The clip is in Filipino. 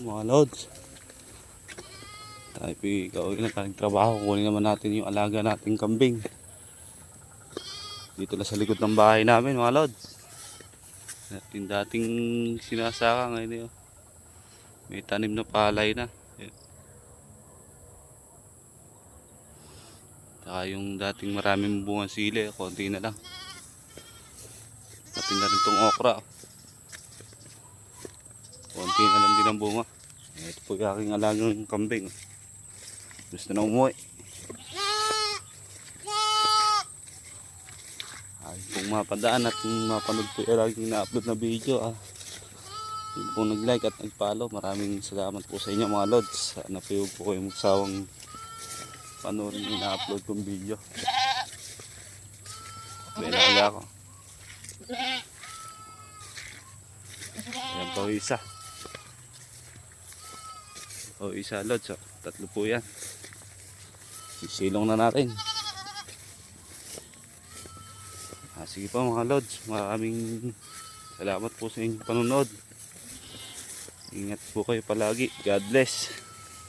Mga lods, tayo gawin na tayong trabaho. Kunin naman natin yung alaga nating kambing dito na sa likod ng bahay namin, mga lods. Yung dating sinasaka ngayon yun, may tanim na palay na. Saka yung dating maraming bunga sili, konti na lang. Pati na rin tong okra, konti na lang din ang bunga. Ito po yung aking alagang kambing. Gusto na umuwi. Ay, kung mapadaan at mapanood po yung laging na-upload na video, hindi po nag-like at nag-follow, maraming salamat po sa inyo, mga lods. Sana po po kayo magsawang panoorin yung na-upload kong video. May alaga ko. Ayan po isa. O isa, lods. Tatlo po yan. Sisilong na natin. Sige po, mga lods. Maraming salamat po sa inyong panonood. Ingat po kayo palagi. God bless.